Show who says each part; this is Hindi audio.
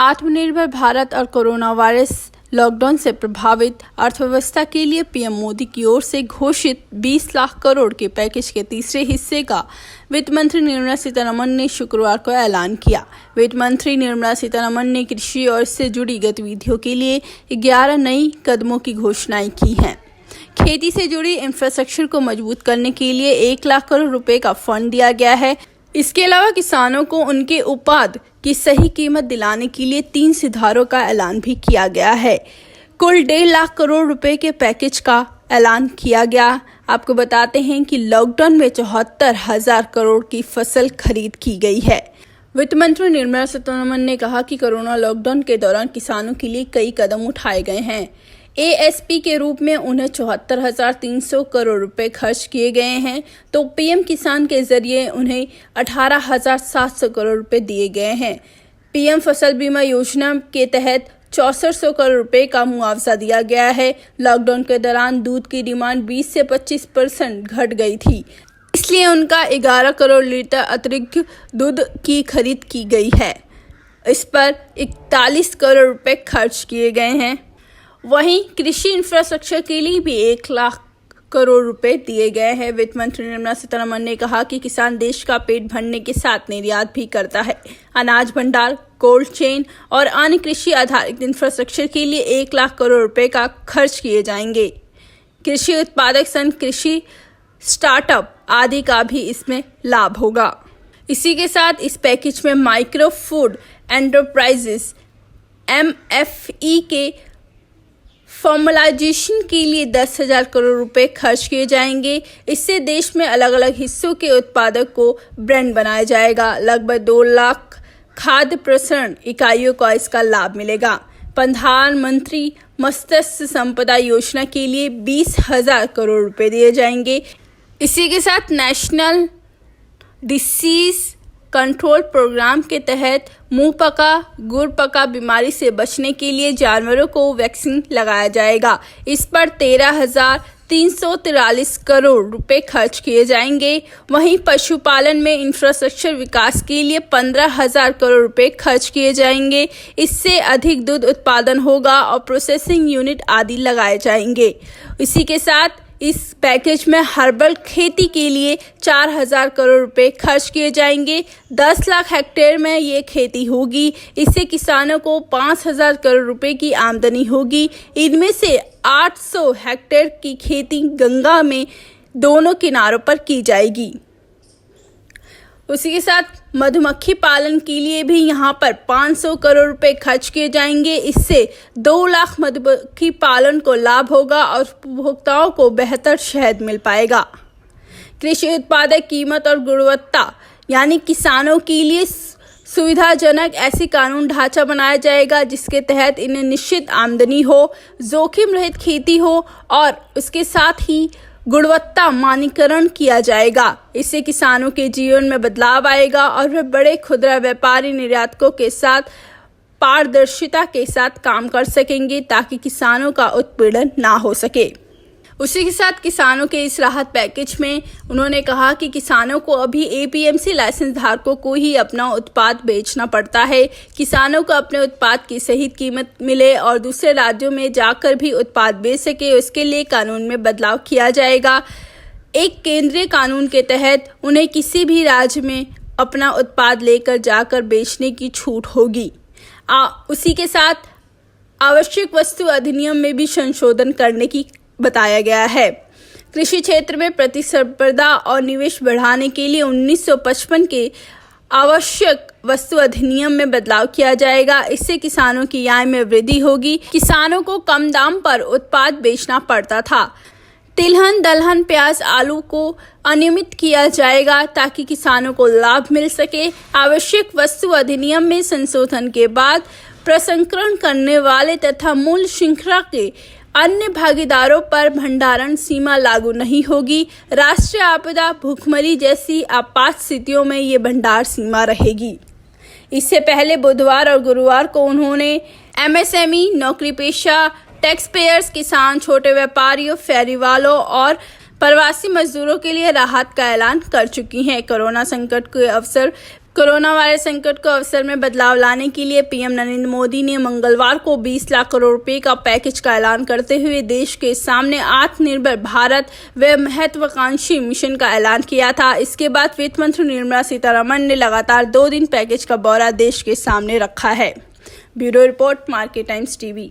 Speaker 1: आत्मनिर्भर भारत और कोरोना वायरस लॉकडाउन से प्रभावित अर्थव्यवस्था के लिए पीएम मोदी की ओर से घोषित 20 लाख करोड़ के पैकेज के तीसरे हिस्से का वित्त मंत्री निर्मला सीतारमण ने शुक्रवार को ऐलान किया। वित्त मंत्री निर्मला सीतारमण ने कृषि और इससे जुड़ी गतिविधियों के लिए 11 नई कदमों की घोषणाएं की हैं। खेती से जुड़ी इंफ्रास्ट्रक्चर को मजबूत करने के लिए 1 लाख करोड़ रुपए का फंड दिया गया है। इसके अलावा किसानों को उनके उत्पाद की सही कीमत दिलाने के लिए 3 सुधारों का ऐलान भी किया गया है। कुल 1.5 लाख करोड़ रुपए के पैकेज का ऐलान किया गया। आपको बताते हैं कि लॉकडाउन में 74,000 करोड़ की फसल खरीद की गई है। वित्त मंत्री निर्मला सीतारमण ने कहा कि कोरोना लॉकडाउन के दौरान किसानों के लिए कई कदम उठाए गए हैं। एएसपी के रूप में उन्हें 74,300 करोड़ रुपए खर्च किए गए हैं, तो पीएम किसान के जरिए उन्हें 18,700 करोड़ रुपए दिए गए हैं। पीएम फसल बीमा योजना के तहत 6400 करोड़ रुपए का मुआवजा दिया गया है। लॉकडाउन के दौरान दूध की डिमांड 20 से 25% घट गई थी, इसलिए उनका 11 करोड़ लीटर अतिरिक्त दूध की खरीद की गई है। इस पर 41 करोड़ रुपए खर्च किए गए हैं। वहीं कृषि इंफ्रास्ट्रक्चर के लिए भी 1 लाख करोड़ रुपए दिए गए हैं। वित्त मंत्री निर्मला सीतारमण ने कहा कि किसान देश का पेट भरने के साथ निर्यात भी करता है। अनाज भंडार, कोल्ड चेन और अन्य कृषि आधारित इंफ्रास्ट्रक्चर के लिए 1 लाख करोड़ रुपए का खर्च किए जाएंगे। कृषि उत्पादक संघ, कृषि स्टार्टअप आदि का भी इसमें लाभ होगा। इसी के साथ इस पैकेज में माइक्रो फूड एंटरप्राइजेस MFE के फॉर्मलाइजेशन के लिए 10,000 करोड़ रुपए खर्च किए जाएंगे। इससे देश में अलग अलग हिस्सों के उत्पादक को ब्रांड बनाया जाएगा। लगभग 2 लाख खाद्य प्रसंस्करण इकाइयों को इसका लाभ मिलेगा। प्रधानमंत्री मत्स्य संपदा योजना के लिए 20,000 करोड़ रुपए दिए जाएंगे। इसी के साथ नेशनल डिसीज कंट्रोल प्रोग्राम के तहत मुंह पका, गुड़ पका बीमारी से बचने के लिए जानवरों को वैक्सीन लगाया जाएगा। इस पर 13,343 करोड़ रुपए खर्च किए जाएंगे। वहीं पशुपालन में इंफ्रास्ट्रक्चर विकास के लिए 15,000 करोड़ रुपए खर्च किए जाएंगे। इससे अधिक दूध उत्पादन होगा और प्रोसेसिंग यूनिट आदि लगाए जाएंगे। इसी के साथ इस पैकेज में हर्बल खेती के लिए 4,000 करोड़ रुपए खर्च किए जाएंगे। 10 लाख हेक्टेयर में ये खेती होगी। इससे किसानों को 5,000 करोड़ रुपए की आमदनी होगी। इनमें से 800 हेक्टेयर की खेती गंगा में दोनों किनारों पर की जाएगी। उसी के साथ मधुमक्खी पालन के लिए भी यहाँ पर 500 करोड़ रुपए खर्च किए जाएंगे। इससे 2 लाख मधुमक्खी पालन को लाभ होगा और उपभोक्ताओं को बेहतर शहद मिल पाएगा। कृषि उत्पादक कीमत और गुणवत्ता यानी किसानों के लिए सुविधाजनक ऐसी कानून ढांचा बनाया जाएगा जिसके तहत इन्हें निश्चित आमदनी हो, जोखिम रहित खेती हो और उसके साथ ही गुणवत्ता मानकीकरण किया जाएगा। इससे किसानों के जीवन में बदलाव आएगा और वे बड़े खुदरा व्यापारी निर्यातकों के साथ पारदर्शिता के साथ काम कर सकेंगे ताकि किसानों का उत्पीड़न ना हो सके। उसी के साथ किसानों के इस राहत पैकेज में उन्होंने कहा कि किसानों को अभी APMC लाइसेंस धारकों को ही अपना उत्पाद बेचना पड़ता है। किसानों को अपने उत्पाद की सही कीमत मिले और दूसरे राज्यों में जाकर भी उत्पाद बेच सके, उसके लिए कानून में बदलाव किया जाएगा। एक केंद्रीय कानून के तहत उन्हें किसी भी राज्य में अपना उत्पाद लेकर जाकर बेचने की छूट होगी। उसी के साथ आवश्यक वस्तु अधिनियम में भी संशोधन करने की बताया गया है। कृषि क्षेत्र में प्रतिस्पर्धा और निवेश बढ़ाने के लिए 1955 के आवश्यक वस्तु अधिनियम में बदलाव किया जाएगा। इससे किसानों की आय में वृद्धि होगी। किसानों को कम दाम पर उत्पाद बेचना पड़ता था। तिलहन, दलहन, प्याज, आलू को अनियमित किया जाएगा ताकि किसानों को लाभ मिल सके। आवश्यक वस्तु अधिनियम में संशोधन के बाद प्रसंस्करण करने वाले तथा मूल्य श्रृंखला के अन्य भागीदारों पर भंडारण सीमा लागू नहीं होगी। राष्ट्रीय आपदा, भूखमरी जैसी आपात स्थितियों में ये भंडार सीमा रहेगी। इससे पहले बुधवार और गुरुवार को उन्होंने MSME, नौकरीपेशा, टैक्स पेयर्स, किसान, छोटे व्यापारियों, फेरी वालों और प्रवासी मजदूरों के लिए राहत का ऐलान कर चुकी हैं। कोरोना संकट के अवसर कोरोना वायरस संकट को अवसर में बदलाव लाने के लिए पीएम नरेंद्र मोदी ने मंगलवार को 20 लाख करोड़ रुपए का पैकेज का ऐलान करते हुए देश के सामने आत्मनिर्भर भारत व महत्वाकांक्षी मिशन का ऐलान किया था। इसके बाद वित्त मंत्री निर्मला सीतारमण ने लगातार 2 दिन पैकेज का ब्यौरा देश के सामने रखा है। Bureau report, market times TV.